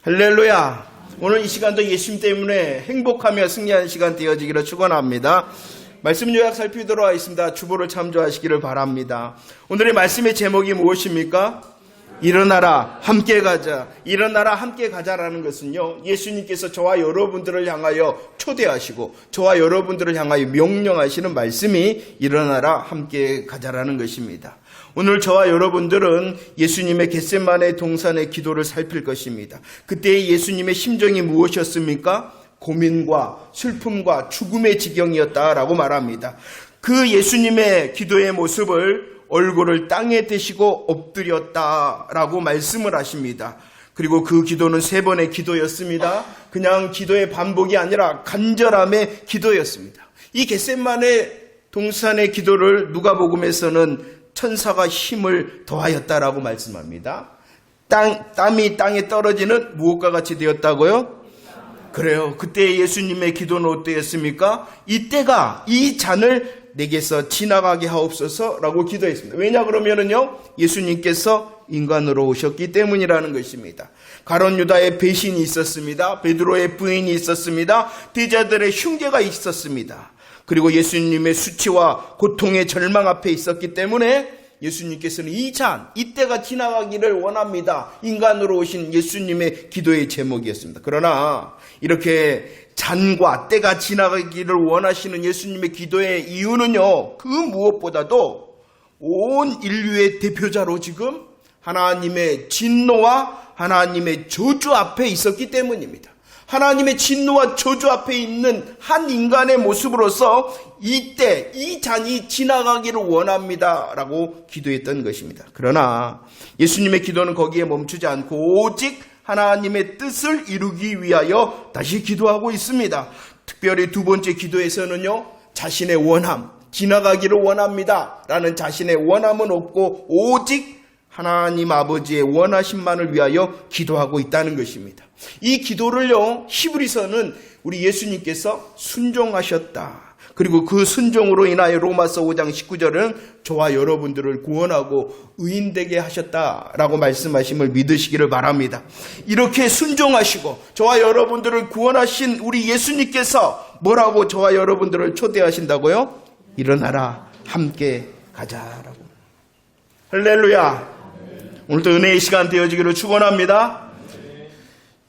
할렐루야. 오늘 이 시간도 예수님 때문에 행복하며 승리하는 시간 되어지기를 축원합니다. 말씀 요약 살피도록 하겠습니다. 주보를 참조하시기를 바랍니다. 오늘의 말씀의 제목이 무엇입니까? 일어나라 함께 가자. 일어나라 함께 가자라는 것은요, 예수님께서 저와 여러분들을 향하여 초대하시고 저와 여러분들을 향하여 명령하시는 말씀이 일어나라 함께 가자라는 것입니다. 오늘 저와 여러분들은 예수님의 겟세마네 동산의 기도를 살필 것입니다. 그때 예수님의 심정이 무엇이었습니까? 고민과 슬픔과 죽음의 지경이었다라고 말합니다. 그 예수님의 기도의 모습을 얼굴을 땅에 대시고 엎드렸다라고 말씀을 하십니다. 그리고 그 기도는 3번의 기도였습니다. 그냥 기도의 반복이 아니라 간절함의 기도였습니다. 이 겟세마네 동산의 기도를 누가복음에서는 천사가 힘을 더하였다라고 말씀합니다. 땀이 땅에 떨어지는 무엇과 같이 되었다고요? 그래요. 그때 예수님의 기도는 어땠습니까? 이때가 이 잔을 내게서 지나가게 하옵소서라고 기도했습니다. 왜냐 그러면은요, 예수님께서 인간으로 오셨기 때문이라는 것입니다. 가룟 유다의 배신이 있었습니다. 베드로의 부인이 있었습니다. 제자들의 흉계가 있었습니다. 그리고 예수님의 수치와 고통의 절망 앞에 있었기 때문에 예수님께서는 이 잔, 이때가 지나가기를 원합니다. 인간으로 오신 예수님의 기도의 제목이었습니다. 그러나 이렇게 잔과 때가 지나가기를 원하시는 예수님의 기도의 이유는요, 그 무엇보다도 온 인류의 대표자로 지금 하나님의 진노와 하나님의 저주 앞에 있었기 때문입니다. 하나님의 진노와 저주 앞에 있는 한 인간의 모습으로서 이때 이 잔이 지나가기를 원합니다 라고 기도했던 것입니다. 그러나 예수님의 기도는 거기에 멈추지 않고 오직 하나님의 뜻을 이루기 위하여 다시 기도하고 있습니다. 특별히 2번째 기도에서는요, 자신의 원함, 지나가기를 원합니다 라는 자신의 원함은 없고 오직 하나님 아버지의 원하심만을 위하여 기도하고 있다는 것입니다. 이 기도를요, 히브리서는 우리 예수님께서 순종하셨다. 그리고 그 순종으로 인하여 로마서 5장 19절은 저와 여러분들을 구원하고 의인되게 하셨다라고 말씀하심을 믿으시기를 바랍니다. 이렇게 순종하시고 저와 여러분들을 구원하신 우리 예수님께서 뭐라고 저와 여러분들을 초대하신다고요? 일어나라 함께 가자라고. 할렐루야. 오늘도 은혜의 시간 되어지기를 축원합니다.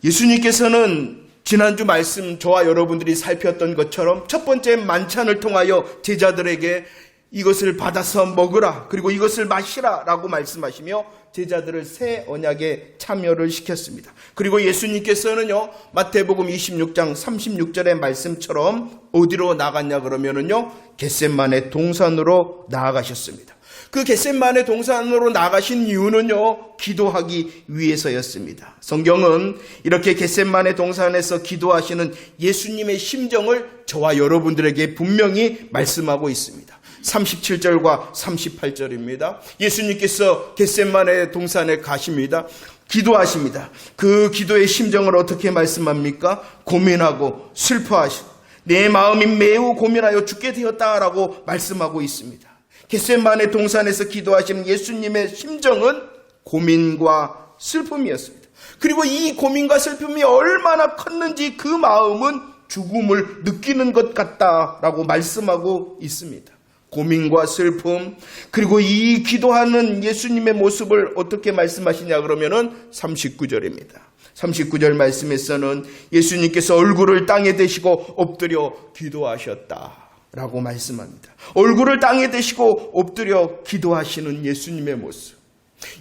예수님께서는 지난주 말씀 저와 여러분들이 살폈던 것처럼 첫 번째 만찬을 통하여 제자들에게 이것을 받아서 먹으라, 그리고 이것을 마시라 라고 말씀하시며 제자들을 새 언약에 참여를 시켰습니다. 그리고 예수님께서는요, 마태복음 26장 36절의 말씀처럼 어디로 나갔냐 그러면은요, 겟세마네 동산으로 나아가셨습니다. 그 겟세마네 동산으로 나가신 이유는요, 기도하기 위해서였습니다. 성경은 이렇게 겟세마네 동산에서 기도하시는 예수님의 심정을 저와 여러분들에게 분명히 말씀하고 있습니다. 37절과 38절입니다. 예수님께서 겟세마네 동산에 가십니다. 기도하십니다. 그 기도의 심정을 어떻게 말씀합니까? 고민하고 슬퍼하시고 내 마음이 매우 고민하여 죽게 되었다라고 말씀하고 있습니다. 겟세마네 동산에서 기도하시는 예수님의 심정은 고민과 슬픔이었습니다. 그리고 이 고민과 슬픔이 얼마나 컸는지 그 마음은 죽음을 느끼는 것 같다라고 말씀하고 있습니다. 고민과 슬픔, 그리고 이 기도하는 예수님의 모습을 어떻게 말씀하시냐 그러면은 39절입니다. 39절 말씀에서는 예수님께서 얼굴을 땅에 대시고 엎드려 기도하셨다 라고 말씀합니다. 얼굴을 땅에 대시고 엎드려 기도하시는 예수님의 모습.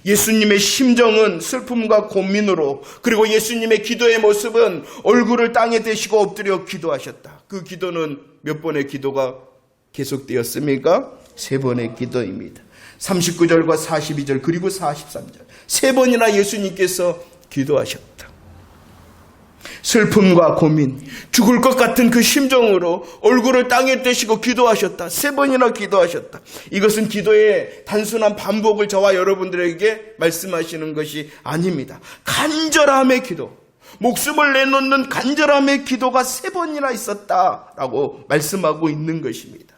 예수님의 심정은 슬픔과 고민으로, 그리고 예수님의 기도의 모습은 얼굴을 땅에 대시고 엎드려 기도하셨다. 그 기도는 몇 번의 기도가 계속되었습니까? 3번의 기도입니다. 39절과 42절 그리고 43절 3번이나 예수님께서 기도하셨다. 슬픔과 고민, 죽을 것 같은 그 심정으로 얼굴을 땅에 떼시고 기도하셨다. 3번이나 기도하셨다. 이것은 기도의 단순한 반복을 저와 여러분들에게 말씀하시는 것이 아닙니다. 간절함의 기도, 목숨을 내놓는 간절함의 기도가 3번이나 있었다라고 말씀하고 있는 것입니다.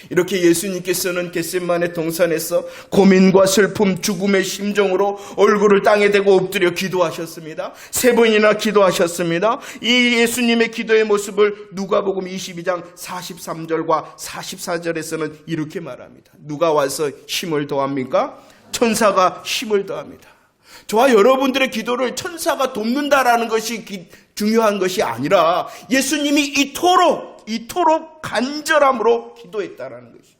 이렇게 예수님께서는 겟세마네 동산에서 고민과 슬픔, 죽음의 심정으로 얼굴을 땅에 대고 엎드려 기도하셨습니다. 3번이나 기도하셨습니다. 이 예수님의 기도의 모습을 누가복음 22장 43절과 44절에서는 이렇게 말합니다. 누가 와서 힘을 더합니까? 천사가 힘을 더합니다. 저와 여러분들의 기도를 천사가 돕는다라는 것이 중요한 것이 아니라 예수님이 이토록 간절함으로 기도했다라는 것입니다.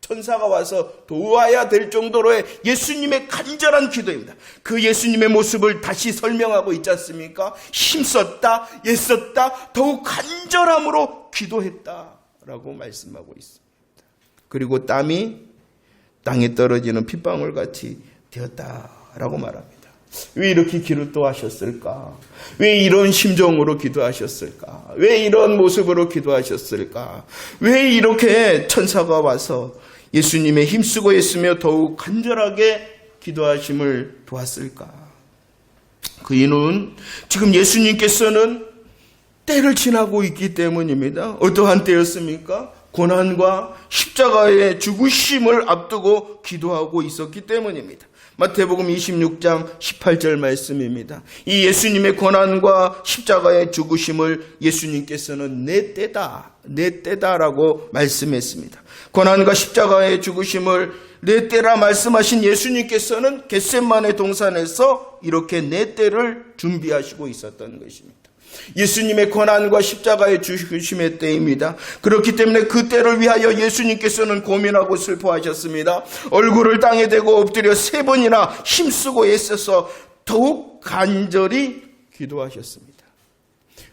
천사가 와서 도와야 될 정도로의 예수님의 간절한 기도입니다. 그 예수님의 모습을 다시 설명하고 있지 않습니까? 힘썼다, 애썼다, 더욱 간절함으로 기도했다라고 말씀하고 있습니다. 그리고 땀이 땅에 떨어지는 핏방울같이 되었다라고 말합니다. 왜 이렇게 기도하셨을까? 왜 이런 심정으로 기도하셨을까? 왜 이런 모습으로 기도하셨을까? 왜 이렇게 천사가 와서 예수님의 힘쓰고 있으며 더욱 간절하게 기도하심을 도왔을까? 그 이유는 지금 예수님께서는 때를 지나고 있기 때문입니다. 어떠한 때였습니까? 고난과 십자가의 죽으심을 앞두고 기도하고 있었기 때문입니다. 마태복음 26장 18절 말씀입니다. 이 예수님의 고난과 십자가의 죽으심을 예수님께서는 내 때다라고 말씀했습니다. 고난과 십자가의 죽으심을 내 때라 말씀하신 예수님께서는 겟세마네 동산에서 이렇게 내 때를 준비하시고 있었던 것입니다. 예수님의 고난과 십자가의 죽으심의 때입니다. 그렇기 때문에 그 때를 위하여 예수님께서는 고민하고 슬퍼하셨습니다. 얼굴을 땅에 대고 엎드려 3번이나 힘쓰고 애써서 더욱 간절히 기도하셨습니다.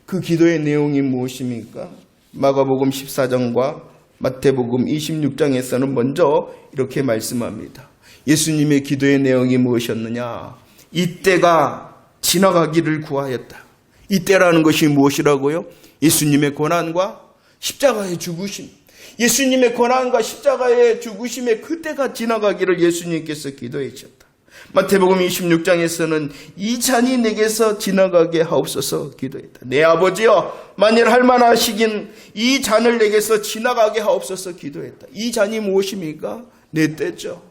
그 기도의 내용이 무엇입니까? 마가복음 14장과 마태복음 26장에서는 먼저 이렇게 말씀합니다. 예수님의 기도의 내용이 무엇이었느냐? 이때가 지나가기를 구하였다. 이때라는 것이 무엇이라고요? 예수님의 고난과 십자가의 죽으심. 예수님의 고난과 십자가의 죽으심의 그때가 지나가기를 예수님께서 기도해 주셨다. 마태복음 26장에서는 이 잔이 내게서 지나가게 하옵소서 기도했다. 내 아버지여, 만일 할만하시긴 이 잔을 내게서 지나가게 하옵소서 기도했다. 이 잔이 무엇입니까? 내 때죠.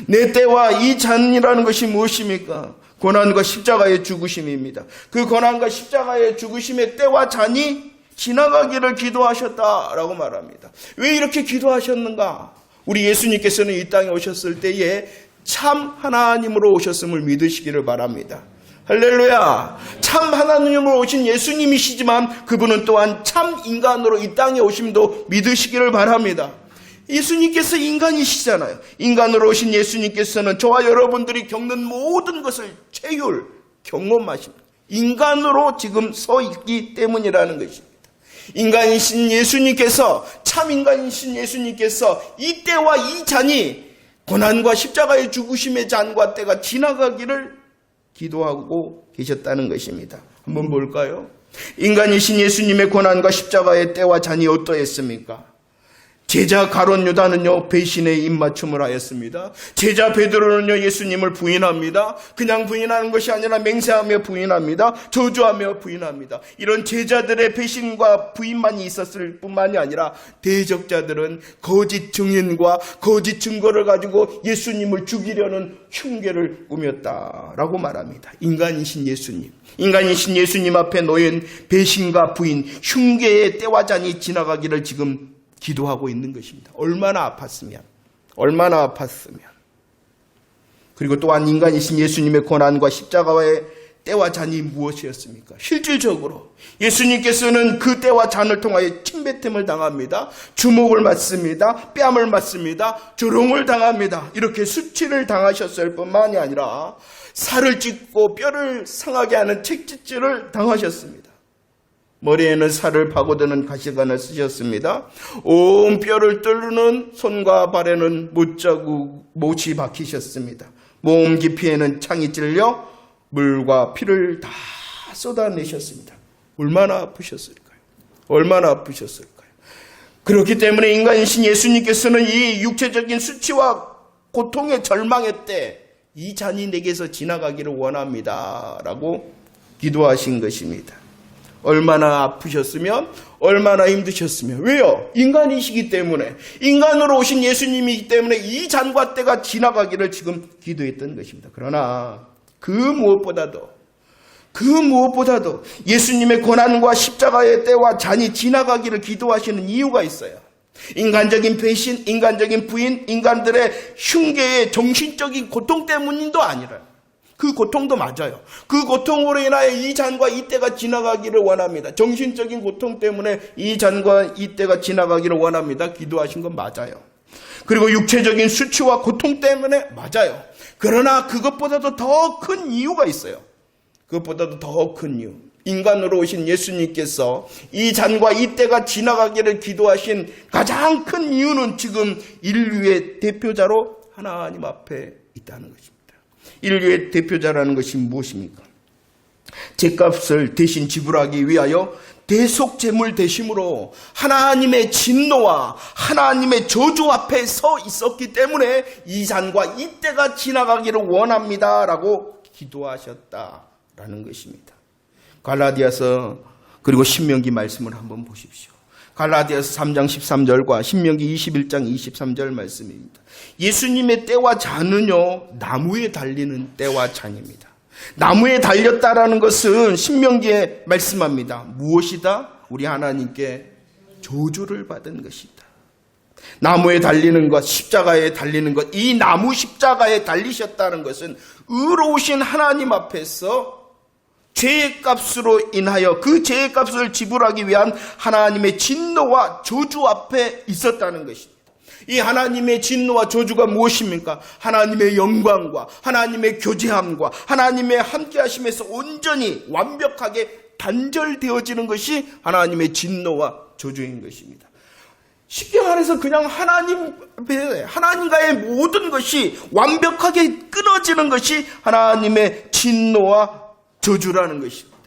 내 때와 이 잔이라는 것이 무엇입니까? 고난과 십자가의 죽으심입니다. 그 고난과 십자가의 죽으심의 때와 잔이 지나가기를 기도하셨다라고 말합니다. 왜 이렇게 기도하셨는가? 우리 예수님께서는 이 땅에 오셨을 때에 참 하나님으로 오셨음을 믿으시기를 바랍니다. 할렐루야. 참 하나님으로 오신 예수님이시지만 그분은 또한 참 인간으로 이 땅에 오심도 믿으시기를 바랍니다. 예수님께서 인간이시잖아요. 인간으로 오신 예수님께서는 저와 여러분들이 겪는 모든 것을 경험하십니다. 인간으로 지금 서 있기 때문이라는 것입니다. 인간이신 예수님께서, 참 인간이신 예수님께서 이 때와 이 잔이 고난과 십자가의 죽으심의 잔과 때가 지나가기를 기도하고 계셨다는 것입니다. 한번 볼까요? 인간이신 예수님의 고난과 십자가의 때와 잔이 어떠했습니까? 제자 가룟 유다는요, 배신의 입맞춤을 하였습니다. 제자 베드로는요, 예수님을 부인합니다. 그냥 부인하는 것이 아니라 맹세하며 부인합니다. 저주하며 부인합니다. 이런 제자들의 배신과 부인만이 있었을 뿐만이 아니라 대적자들은 거짓 증인과 거짓 증거를 가지고 예수님을 죽이려는 흉계를 꾸몄다라고 말합니다. 인간이신 예수님 앞에 놓인 배신과 부인, 흉계의 때와 잔이 지나가기를 지금 기도하고 있는 것입니다. 얼마나 아팠으면. 그리고 또한 인간이신 예수님의 고난과 십자가의 때와 잔이 무엇이었습니까? 실질적으로 예수님께서는 그 때와 잔을 통하여 침뱉음을 당합니다. 주목을 맞습니다. 뺨을 맞습니다. 조롱을 당합니다. 이렇게 수치를 당하셨을 뿐만이 아니라 살을 찢고 뼈를 상하게 하는 책짓질을 당하셨습니다. 머리에는 살을 파고드는 가시관을 쓰셨습니다. 온 뼈를 뚫는 손과 발에는 못이 박히셨습니다. 몸 깊이에는 창이 찔려 물과 피를 다 쏟아내셨습니다. 얼마나 아프셨을까요? 그렇기 때문에 인간이신 예수님께서는 이 육체적인 수치와 고통의 절망의 때 이 잔이 내게서 지나가기를 원합니다 라고 기도하신 것입니다. 얼마나 아프셨으면, 얼마나 힘드셨으면. 왜요? 인간이시기 때문에, 인간으로 오신 예수님이기 때문에 이 잔과 때가 지나가기를 지금 기도했던 것입니다. 그러나 그 무엇보다도 예수님의 고난과 십자가의 때와 잔이 지나가기를 기도하시는 이유가 있어요. 인간적인 배신, 인간적인 부인, 인간들의 흉계의 정신적인 고통 때문도 아니라, 그 고통도 맞아요. 그 고통으로 인하여 이 잔과 이 때가 지나가기를 원합니다. 정신적인 고통 때문에 이 잔과 이 때가 지나가기를 원합니다. 기도하신 건 맞아요. 그리고 육체적인 수치와 고통 때문에 맞아요. 그러나 그것보다도 더 큰 이유가 있어요. 그것보다도 더 큰 이유. 인간으로 오신 예수님께서 이 잔과 이 때가 지나가기를 기도하신 가장 큰 이유는 지금 인류의 대표자로 하나님 앞에 있다는 것입니다. 인류의 대표자라는 것이 무엇입니까? 죗값을 대신 지불하기 위하여 대속제물 대심으로 하나님의 진노와 하나님의 저주 앞에 서 있었기 때문에 이 잔과 이 때가 지나가기를 원합니다라고 기도하셨다라는 것입니다. 갈라디아서 그리고 신명기 말씀을 한번 보십시오. 갈라디아서 3장 13절과 신명기 21장 23절 말씀입니다. 예수님의 때와 잔은요, 나무에 달리는 때와 잔입니다. 나무에 달렸다라는 것은 신명기에 말씀합니다. 무엇이다? 우리 하나님께 저주를 받은 것이다. 나무에 달리는 것, 십자가에 달리는 것, 이 나무 십자가에 달리셨다는 것은 의로우신 하나님 앞에서 죄의 값으로 인하여 그 죄의 값을 지불하기 위한 하나님의 진노와 저주 앞에 있었다는 것입니다. 이 하나님의 진노와 저주가 무엇입니까? 하나님의 영광과 하나님의 교제함과 하나님의 함께하심에서 온전히 완벽하게 단절되어지는 것이 하나님의 진노와 저주인 것입니다. 쉽게 말해서 그냥 하나님과의 모든 것이 완벽하게 끊어지는 것이 하나님의 진노와 저주라는 것입니다.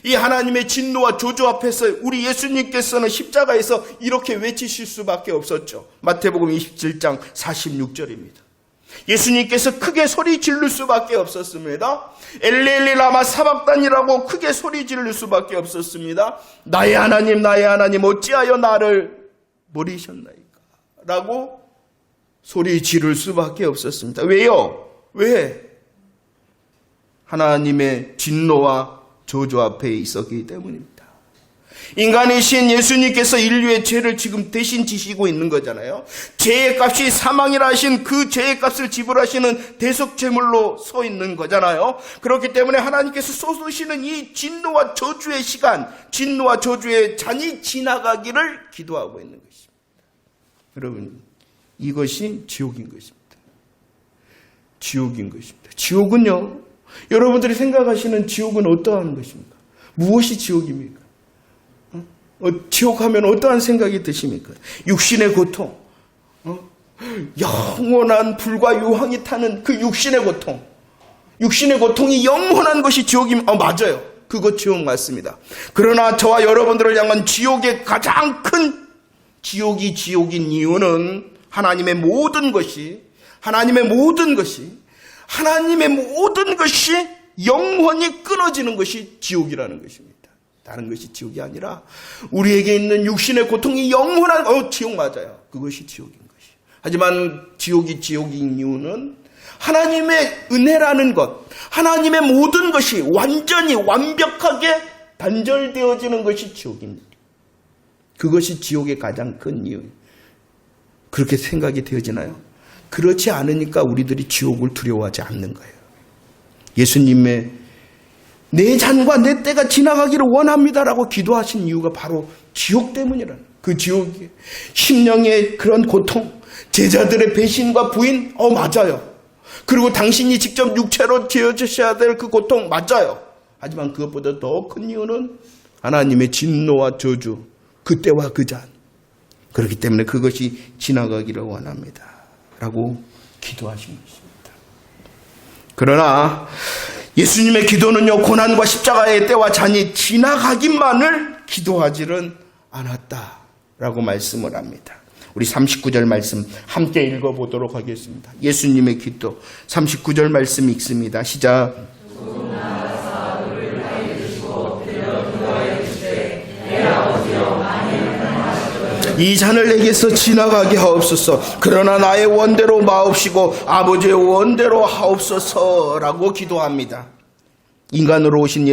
이 하나님의 진노와 저주 앞에서 우리 예수님께서는 십자가에서 이렇게 외치실 수밖에 없었죠. 마태복음 27장 46절입니다. 예수님께서 크게 소리 지를 수밖에 없었습니다. 엘리 라마 사박단이라고 크게 소리 지를 수밖에 없었습니다. 나의 하나님 어찌하여 나를 버리셨나이까? 라고 소리 지를 수밖에 없었습니다. 왜요? 왜? 하나님의 진노와 저주 앞에 있었기 때문입니다. 인간이신 예수님께서 인류의 죄를 지금 대신 지시고 있는 거잖아요. 죄의 값이 사망이라 하신 그 죄의 값을 지불하시는 대속제물로 서 있는 거잖아요. 그렇기 때문에 하나님께서 쏟으시는 이 진노와 저주의 시간, 진노와 저주의 잔이 지나가기를 기도하고 있는 것입니다. 여러분, 이것이 지옥인 것입니다. 지옥인 것입니다. 지옥은요, 여러분들이 생각하시는 지옥은 어떠한 것입니까? 무엇이 지옥입니까? 지옥하면 어떠한 생각이 드십니까? 육신의 고통, 영원한 불과 유황이 타는 그 육신의 고통, 육신의 고통이 영원한 것이 지옥입니다. 맞아요. 그거 지옥 맞습니다. 그러나 저와 여러분들을 향한 지옥의 가장 큰 지옥이 지옥인 이유는 하나님의 모든 것이 영원히 끊어지는 것이 지옥이라는 것입니다. 다른 것이 지옥이 아니라 우리에게 있는 육신의 고통이 영원한 지옥 맞아요. 그것이 지옥인 것이. 하지만 지옥이 지옥인 이유는 하나님의 은혜라는 것, 하나님의 모든 것이 완전히 완벽하게 단절되어지는 것이 지옥입니다. 그것이 지옥의 가장 큰 이유. 그렇게 생각이 되어지나요? 그렇지 않으니까 우리들이 지옥을 두려워하지 않는 거예요. 예수님의 내 잔과 내 때가 지나가기를 원합니다라고 기도하신 이유가 바로 지옥 때문이라는, 그 지옥이 심령의 그런 고통, 제자들의 배신과 부인, 맞아요. 그리고 당신이 직접 육체로 지어주셔야 될 그 고통, 맞아요. 하지만 그것보다 더 큰 이유는 하나님의 진노와 저주, 그 때와 그 잔. 그렇기 때문에 그것이 지나가기를 원합니다 라고 기도하신 것입니다. 그러나 예수님의 기도는요, 고난과 십자가의 때와 잔이 지나가기만을 기도하지는 않았다라고 말씀을 합니다. 우리 39절 말씀 함께 읽어보도록 하겠습니다. 예수님의 기도 39절 말씀 읽습니다. 시작. 이 잔을 내게서 지나가게 하옵소서. 그러나 나의 원대로 마옵시고 아버지의 원대로 하옵소서라고 기도합니다. 인간으로 오신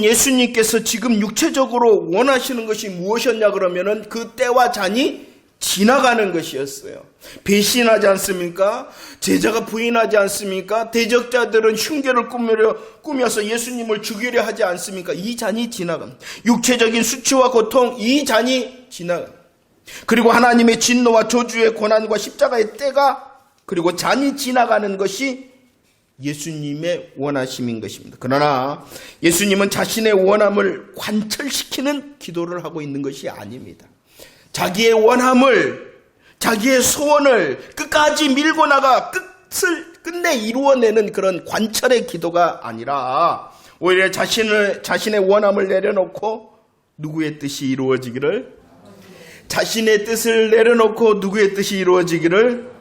예수님께서 지금 육체적으로 원하시는 것이 무엇이었냐 그러면은 그 때와 잔이 지나가는 것이었어요. 배신하지 않습니까? 제자가 부인하지 않습니까? 대적자들은 흉계를 꾸며서 예수님을 죽이려 하지 않습니까? 이 잔이 지나갑니다. 육체적인 수치와 고통, 이 잔이 지나갑니다. 그리고 하나님의 진노와 저주의 고난과 십자가의 때가, 그리고 잔이 지나가는 것이 예수님의 원하심인 것입니다. 그러나 예수님은 자신의 원함을 관철시키는 기도를 하고 있는 것이 아닙니다. 자기의 원함을, 자기의 소원을 끝까지 밀고 나가 끝을 끝내 이루어내는 그런 관철의 기도가 아니라 오히려 자신의 원함을 내려놓고 누구의 뜻이 이루어지기를, 자신의 뜻을 내려놓고 누구의 뜻이 이루어지기를.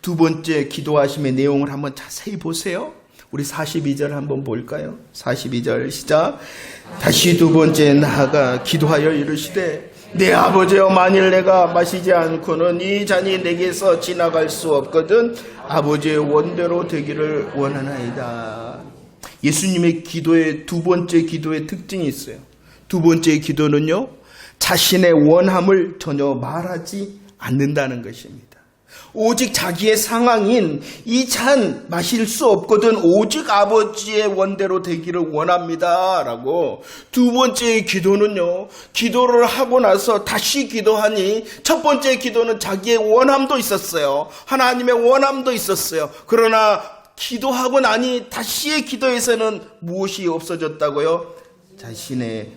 두 번째 기도하심의 내용을 한번 자세히 보세요. 우리 42절 한번 볼까요? 42절 시작. 다시 두 번째 나아가 기도하여 이르시되 내 아버지여, 만일 내가 마시지 않고는 이 잔이 내게서 지나갈 수 없거든 아버지의 원대로 되기를 원하나이다. 예수님의 기도의 두 번째 기도의 특징이 있어요. 두 번째 기도는요, 자신의 원함을 전혀 말하지 않는다는 것입니다. 오직 자기의 상황인 이 잔 마실 수 없거든 오직 아버지의 원대로 되기를 원합니다 라고. 두 번째 기도는요, 기도를 하고 나서 다시 기도하니 첫 번째 기도는 자기의 원함도 있었어요. 하나님의 원함도 있었어요. 그러나 기도하고 나니 다시의 기도에서는 무엇이 없어졌다고요? 자신의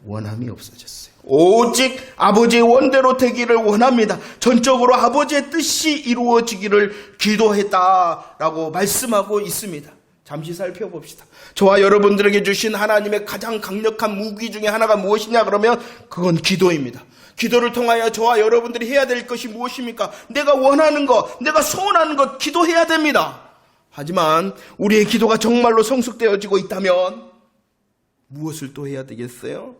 원함이 없어졌어요. 오직 아버지의 원대로 되기를 원합니다. 전적으로 아버지의 뜻이 이루어지기를 기도했다라고 말씀하고 있습니다. 잠시 살펴봅시다. 저와 여러분들에게 주신 하나님의 가장 강력한 무기 중에 하나가 무엇이냐 그러면 그건 기도입니다. 기도를 통하여 저와 여러분들이 해야 될 것이 무엇입니까? 내가 원하는 것, 내가 소원하는 것 기도해야 됩니다. 하지만 우리의 기도가 정말로 성숙되어지고 있다면 무엇을 또 해야 되겠어요?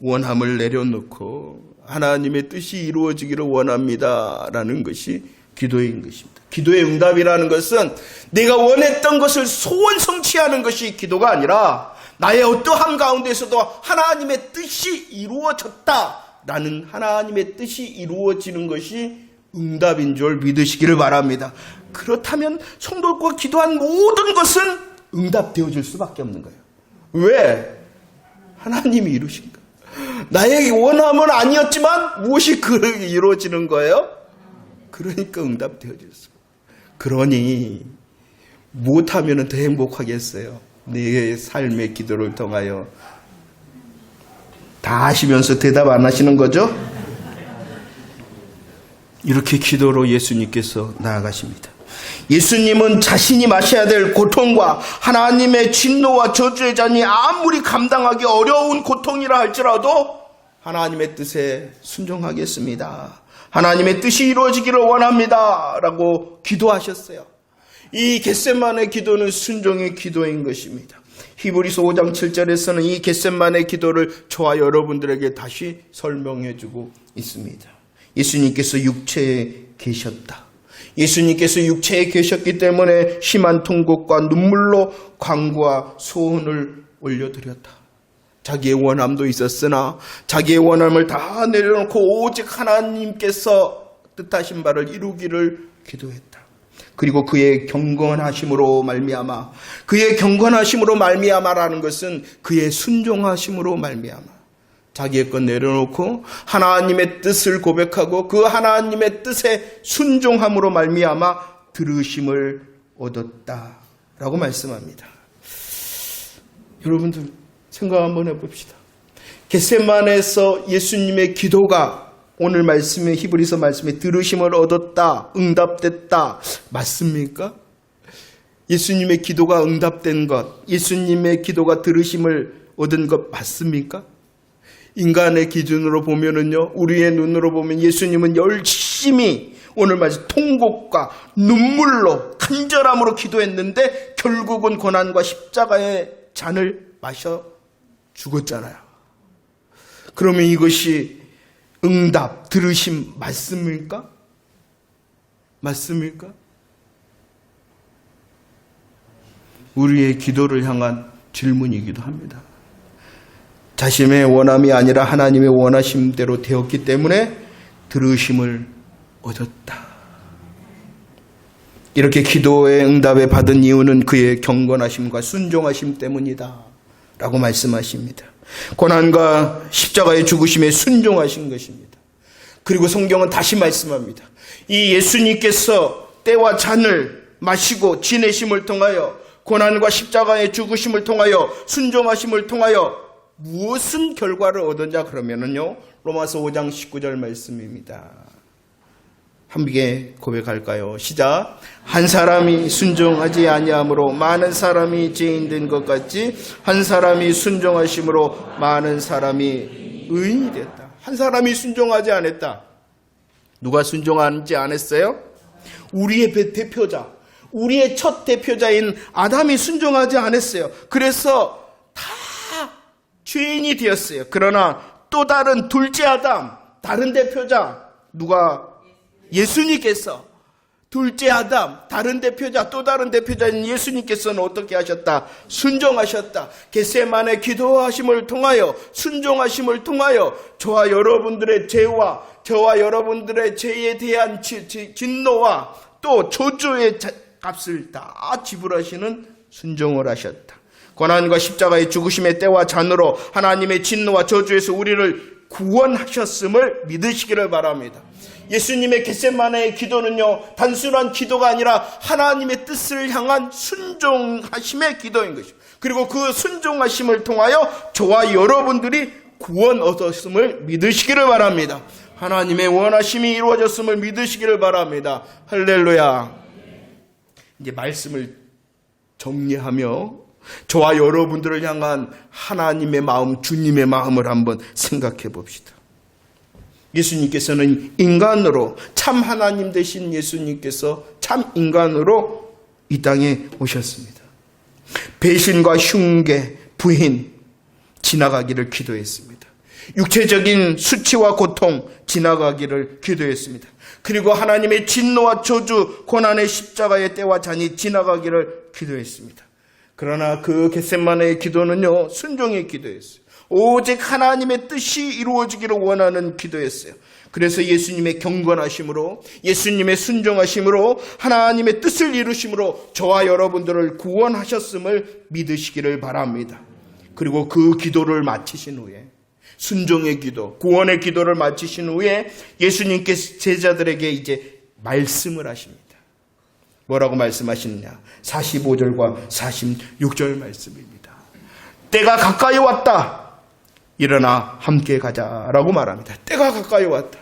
원함을 내려놓고 하나님의 뜻이 이루어지기를 원합니다 라는 것이 기도인 것입니다. 기도의 응답이라는 것은 내가 원했던 것을 소원 성취하는 것이 기도가 아니라 나의 어떠한 가운데서도 하나님의 뜻이 이루어졌다라는, 하나님의 뜻이 이루어지는 것이 응답인 줄 믿으시기를 바랍니다. 그렇다면 성도가 기도한 모든 것은 응답되어질 수밖에 없는 거예요. 왜? 하나님이 이루신 거예요. 나의 원함은 아니었지만 무엇이 그렇게 이루어지는 거예요? 그러니까 응답되어졌어요. 그러니 못하면 더 행복하겠어요. 내 삶의 기도를 통하여. 다 하시면서 대답 안 하시는 거죠? 이렇게 기도로 예수님께서 나아가십니다. 예수님은 자신이 마셔야 될 고통과 하나님의 진노와 저주의 잔이 아무리 감당하기 어려운 고통이라 할지라도 하나님의 뜻에 순종하겠습니다. 하나님의 뜻이 이루어지기를 원합니다 라고 기도하셨어요. 이 겟세마네 기도는 순종의 기도인 것입니다. 히브리서 5장 7절에서는 이 겟세마네 기도를 저와 여러분들에게 다시 설명해 주고 있습니다. 예수님께서 육체에 계셨다. 예수님께서 육체에 계셨기 때문에 심한 통곡과 눈물로 간구와 소원을 올려드렸다. 자기의 원함도 있었으나 자기의 원함을 다 내려놓고 오직 하나님께서 뜻하신 바를 이루기를 기도했다. 그리고 그의 경건하심으로 말미암아, 그의 경건하심으로 말미암아라는 것은 그의 순종하심으로 말미암아, 자기의 것 내려놓고 하나님의 뜻을 고백하고 그 하나님의 뜻에 순종함으로 말미암아 들으심을 얻었다라고 말씀합니다. 여러분들 생각 한번 해봅시다. 겟세마네에서 예수님의 기도가 오늘 말씀에, 히브리서 말씀에 들으심을 얻었다, 응답됐다, 맞습니까? 예수님의 기도가 응답된 것, 예수님의 기도가 들으심을 얻은 것 맞습니까? 인간의 기준으로 보면은요, 우리의 눈으로 보면 예수님은 열심히 오늘 말씀 통곡과 눈물로 간절함으로 기도했는데 결국은 고난과 십자가의 잔을 마셔 죽었잖아요. 그러면 이것이 응답, 들으심 맞습니까? 맞습니까? 우리의 기도를 향한 질문이기도 합니다. 자신의 원함이 아니라 하나님의 원하심대로 되었기 때문에 들으심을 얻었다. 이렇게 기도의 응답에 받은 이유는 그의 경건하심과 순종하심 때문이다 라고 말씀하십니다. 고난과 십자가의 죽으심에 순종하신 것입니다. 그리고 성경은 다시 말씀합니다. 이 예수님께서 때와 잔을 마시고 지내심을 통하여 고난과 십자가의 죽으심을 통하여 순종하심을 통하여 무엇은 결과를 얻었냐 그러면은요, 로마서 5장 19절 말씀입니다. 함께 고백할까요? 시작. 한 사람이 순종하지 아니함으로 많은 사람이 죄인 된 것 같이 한 사람이 순종하심으로 많은 사람이 의인이 됐다. 한 사람이 순종하지 않았다. 누가 순종하지 않았어요? 우리의 대표자, 우리의 첫 대표자인 아담이 순종하지 않았어요. 그래서 다 죄인이 되었어요. 그러나 또 다른 둘째 아담, 다른 대표자, 누가? 예수님께서, 둘째 아담, 다른 대표자, 또 다른 대표자인 예수님께서는 어떻게 하셨다? 순종하셨다. 겟세마네 기도하심을 통하여, 순종하심을 통하여 저와 여러분들의 죄와 저와 여러분들의 죄에 대한 진노와 또 저주의 값을 다 지불하시는 순종을 하셨다. 고난과 십자가의 죽으심의 때와 잔으로 하나님의 진노와 저주에서 우리를 구원하셨음을 믿으시기를 바랍니다. 예수님의 겟세마네의 기도는요, 단순한 기도가 아니라 하나님의 뜻을 향한 순종하심의 기도인 것입니다. 그리고 그 순종하심을 통하여 저와 여러분들이 구원 얻었음을 믿으시기를 바랍니다. 하나님의 원하심이 이루어졌음을 믿으시기를 바랍니다. 할렐루야. 이제 말씀을 정리하며 저와 여러분들을 향한 하나님의 마음, 주님의 마음을 한번 생각해 봅시다. 예수님께서는 인간으로, 참 하나님 되신 예수님께서 참 인간으로 이 땅에 오셨습니다. 배신과 흉계, 부인 지나가기를 기도했습니다. 육체적인 수치와 고통 지나가기를 기도했습니다. 그리고 하나님의 진노와 저주, 고난의 십자가의 때와 잔이 지나가기를 기도했습니다. 그러나 그 겟세마네의 기도는요, 순종의 기도였어요. 오직 하나님의 뜻이 이루어지기를 원하는 기도였어요. 그래서 예수님의 경건하심으로, 예수님의 순종하심으로, 하나님의 뜻을 이루심으로 저와 여러분들을 구원하셨음을 믿으시기를 바랍니다. 그리고 그 기도를 마치신 후에, 순종의 기도, 구원의 기도를 마치신 후에 예수님께서 제자들에게 이제 말씀을 하십니다. 뭐라고 말씀하시느냐? 45절과 46절 말씀입니다. 때가 가까이 왔다. 일어나 함께 가자라고 말합니다. 때가 가까이 왔다.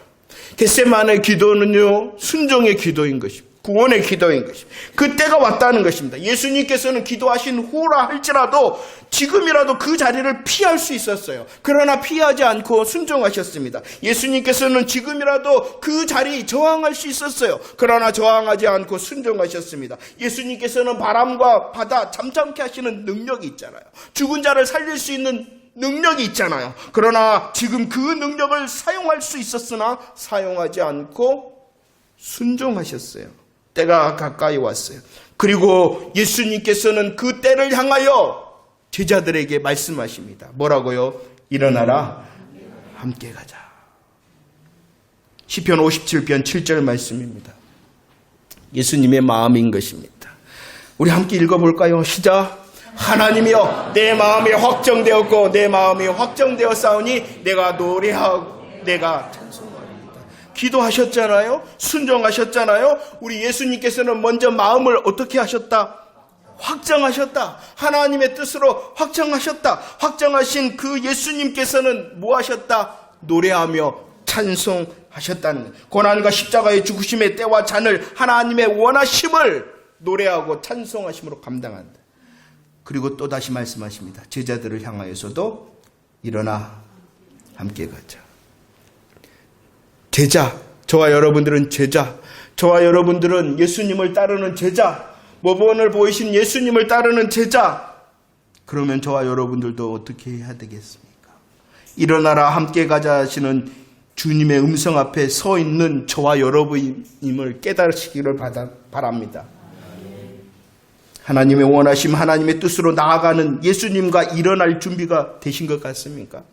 겟세마네 기도는요, 순종의 기도인 것입니다. 구원의 기도인 것입니다. 그 때가 왔다는 것입니다. 예수님께서는 기도하신 후라 할지라도 지금이라도 그 자리를 피할 수 있었어요. 그러나 피하지 않고 순종하셨습니다. 예수님께서는 지금이라도 그 자리에 저항할 수 있었어요. 그러나 저항하지 않고 순종하셨습니다. 예수님께서는 바람과 바다 잠잠케 하시는 능력이 있잖아요. 죽은 자를 살릴 수 있는 능력이 있잖아요. 그러나 지금 그 능력을 사용할 수 있었으나 사용하지 않고 순종하셨어요. 때가 가까이 왔어요. 그리고 예수님께서는 그 때를 향하여 제자들에게 말씀하십니다. 뭐라고요? 일어나라, 함께 가자. 시편 57편 7절 말씀입니다. 예수님의 마음인 것입니다. 우리 함께 읽어볼까요? 시작. 하나님이여, 내 마음이 확정되었고 내 마음이 확정되었사오니 내가 노래하고 내가 찬송하리이다. 기도하셨잖아요. 순종하셨잖아요. 우리 예수님께서는 먼저 마음을 어떻게 하셨다? 확정하셨다. 하나님의 뜻으로 확정하셨다. 확정하신 그 예수님께서는 뭐 하셨다? 노래하며 찬송하셨다는 거예요. 고난과 십자가의 죽으심의 때와 잔을 하나님의 원하심을 노래하고 찬송하심으로 감당한다. 그리고 또 다시 말씀하십니다. 제자들을 향하여서도 일어나 함께 가자. 제자, 저와 여러분들은 제자, 저와 여러분들은 예수님을 따르는 제자, 모범을 보이신 예수님을 따르는 제자. 그러면 저와 여러분들도 어떻게 해야 되겠습니까? 일어나라 함께 가자 하시는 주님의 음성 앞에 서 있는 저와 여러분임을 깨달으시기를 바랍니다. 하나님의 원하심, 하나님의 뜻으로 나아가는 예수님과 일어날 준비가 되신 것 같습니까?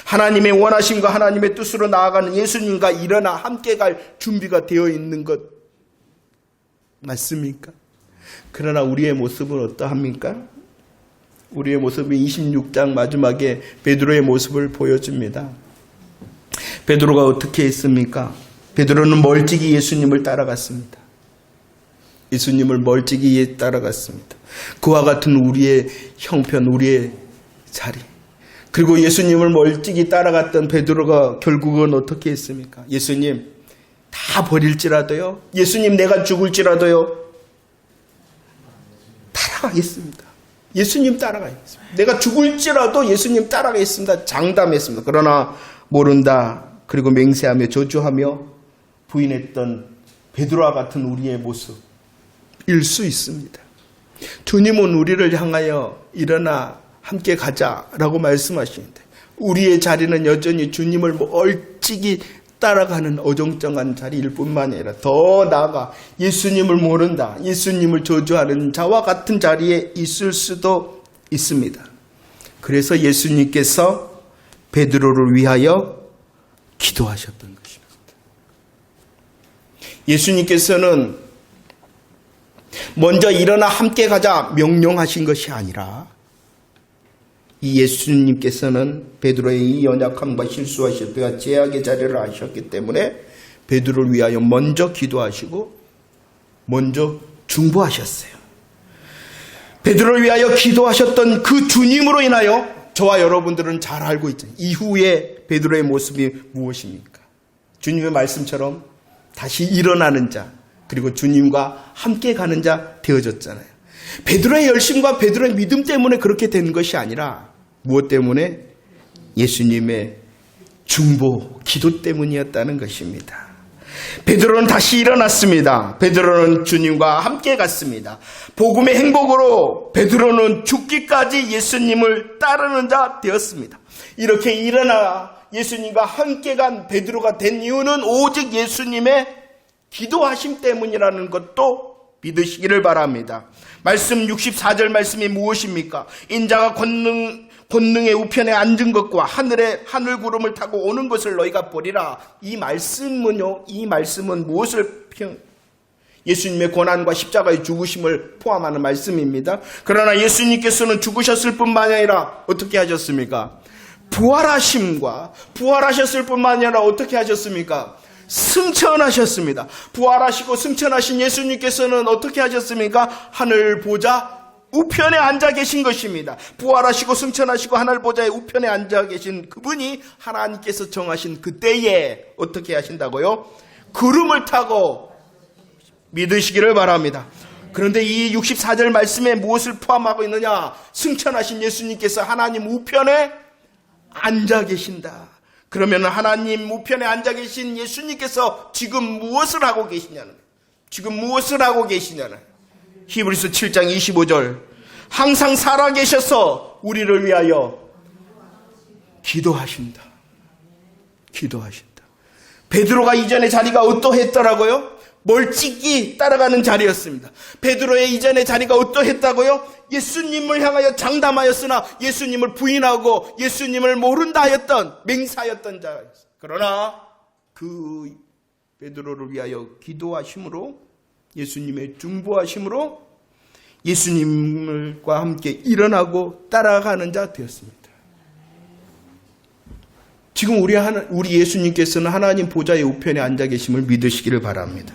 하나님의 원하심과 하나님의 뜻으로 나아가는 예수님과 일어나 함께 갈 준비가 되어 있는 것 맞습니까? 그러나 우리의 모습은 어떠합니까? 우리의 모습은 26장 마지막에 베드로의 모습을 보여줍니다. 베드로가 어떻게 했습니까? 베드로는 멀찍이 예수님을 따라갔습니다. 예수님을 멀찍이 따라갔습니다. 그와 같은 우리의 형편, 우리의 자리. 그리고 예수님을 멀찍이 따라갔던 베드로가 결국은 어떻게 했습니까? 예수님 다 버릴지라도요. 예수님 내가 죽을지라도요. 따라가겠습니다. 예수님 따라가겠습니다. 내가 죽을지라도 예수님 따라가겠습니다. 장담했습니다. 그러나 모른다. 그리고 맹세하며 저주하며 부인했던 베드로와 같은 우리의 모습일 수 있습니다. 주님은 우리를 향하여 일어나 함께 가자라고 말씀하시는데 우리의 자리는 여전히 주님을 멀찍이 따라가는 어정쩡한 자리일 뿐만 아니라 더 나아가 예수님을 모른다, 예수님을 저주하는 자와 같은 자리에 있을 수도 있습니다. 그래서 예수님께서 베드로를 위하여 기도하셨던 것입니다. 예수님께서는 먼저 일어나 함께 가자 명령하신 것이 아니라 이 예수님께서는 베드로의 이 연약함과 실수하셨다가 제약의 자리를 아셨기 때문에 베드로를 위하여 먼저 기도하시고 먼저 중보하셨어요. 베드로를 위하여 기도하셨던 그 주님으로 인하여 저와 여러분들은 잘 알고 있죠. 이후에 베드로의 모습이 무엇입니까? 주님의 말씀처럼 다시 일어나는 자, 그리고 주님과 함께 가는 자 되어졌잖아요. 베드로의 열심과 베드로의 믿음 때문에 그렇게 된 것이 아니라 무엇 때문에? 예수님의 중보, 기도 때문이었다는 것입니다. 베드로는 다시 일어났습니다. 베드로는 주님과 함께 갔습니다. 복음의 행복으로 베드로는 죽기까지 예수님을 따르는 자 되었습니다. 이렇게 일어나 예수님과 함께 간 베드로가 된 이유는 오직 예수님의 기도하심 때문이라는 것도 믿으시기를 바랍니다. 말씀 64절 말씀이 무엇입니까? 인자가 권능의 우편에 앉은 것과 하늘 구름을 타고 오는 것을 너희가 보리라. 이 말씀은 무엇을 예수님의 고난과 십자가의 죽으심을 포함하는 말씀입니다. 그러나 예수님께서는 죽으셨을 뿐만 아니라 어떻게 하셨습니까? 부활하셨을 뿐만 아니라 어떻게 하셨습니까? 승천하셨습니다. 부활하시고 승천하신 예수님께서는 어떻게 하셨습니까? 하늘 보좌 우편에 앉아 계신 것입니다. 부활하시고 승천하시고 하늘 보좌의 우편에 앉아 계신 그분이 하나님께서 정하신 그때에 어떻게 하신다고요? 구름을 타고 믿으시기를 바랍니다. 그런데 이 64절 말씀에 무엇을 포함하고 있느냐? 승천하신 예수님께서 하나님 우편에 앉아 계신다. 그러면 하나님 우편에 앉아 계신 예수님께서 지금 무엇을 하고 계시냐는 히브리서 7장 25절 항상 살아계셔서 우리를 위하여 기도하신다. 베드로가 이전의 자리가 어떠했더라고요? 멀찍이 따라가는 자리였습니다. 베드로의 이전의 자리가 어떠했다고요? 예수님을 향하여 장담하였으나 예수님을 부인하고 예수님을 모른다 하였던 맹사였던 자였어요. 그러나 그 베드로를 위하여 기도하심으로 예수님의 중보하심으로 예수님과 함께 일어나고 따라가는 자 되었습니다. 지금 우리 예수님께서는 하나님 보좌의 우편에 앉아 계심을 믿으시기를 바랍니다.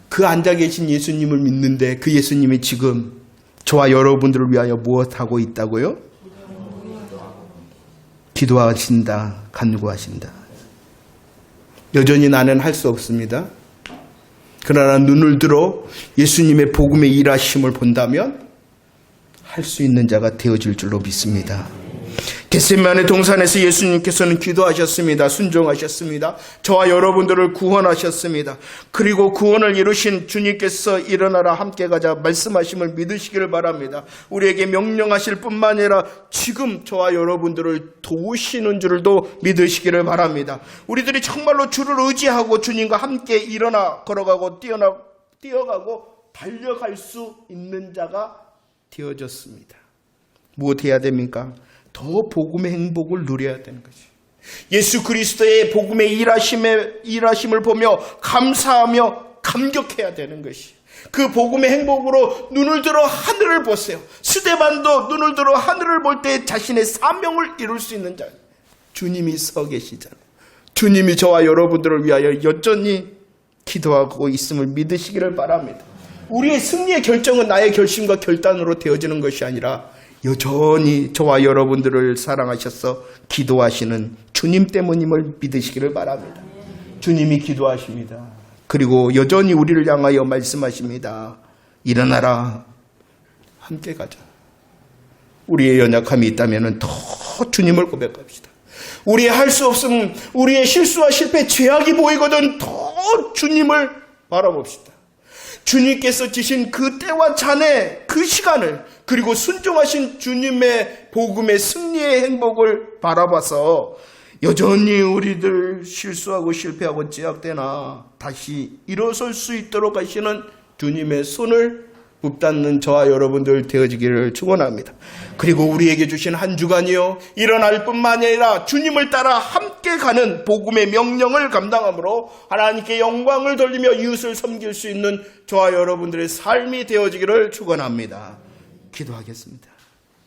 그 앉아 계신 예수님을 믿는데 그 예수님이 지금 저와 여러분들을 위하여 무엇하고 있다고요? 기도하신다, 간구하신다. 여전히 나는 할 수 없습니다. 그러나 눈을 들어 예수님의 복음의 일하심을 본다면 할 수 있는 자가 되어질 줄로 믿습니다. 겟세마네 동산에서 예수님께서는 기도하셨습니다. 순종하셨습니다. 저와 여러분들을 구원하셨습니다. 그리고 구원을 이루신 주님께서 일어나라 함께 가자 말씀하심을 믿으시기를 바랍니다. 우리에게 명령하실 뿐만 아니라 지금 저와 여러분들을 도우시는 줄도 믿으시기를 바랍니다. 우리들이 정말로 주를 의지하고 주님과 함께 일어나 걸어가고 뛰어가고 달려갈 수 있는 자가 되어졌습니다. 무엇해야 됩니까? 더 복음의 행복을 누려야 되는 것이. 예수 그리스도의 복음의 일하심을 보며 감사하며 감격해야 되는 것이. 그 복음의 행복으로 눈을 들어 하늘을 보세요. 스데반도 눈을 들어 하늘을 볼 때 자신의 사명을 이룰 수 있는 자. 주님이 서 계시잖아요. 주님이 저와 여러분들을 위하여 여전히 기도하고 있음을 믿으시기를 바랍니다. 우리의 승리의 결정은 나의 결심과 결단으로 되어지는 것이 아니라 여전히 저와 여러분들을 사랑하셔서 기도하시는 주님 때문임을 믿으시기를 바랍니다. 주님이 기도하십니다. 그리고 여전히 우리를 향하여 말씀하십니다. 일어나라. 함께 가자. 우리의 연약함이 있다면 더 주님을 고백합시다. 우리의 할 수 없음, 우리의 실수와 실패, 죄악이 보이거든 더 주님을 바라봅시다. 주님께서 지신 그 때와 잔해 그 시간을 그리고 순종하신 주님의 복음의 승리의 행복을 바라봐서 여전히 우리들 실수하고 실패하고 제약되나 다시 일어설 수 있도록 하시는 주님의 손을 붙잡는 저와 여러분들 되어지기를 축원합니다. 그리고 우리에게 주신 한 주간이요 일어날 뿐만 아니라 주님을 따라 함께 가는 복음의 명령을 감당함으로 하나님께 영광을 돌리며 이웃을 섬길 수 있는 저와 여러분들의 삶이 되어지기를 축원합니다. 기도하겠습니다.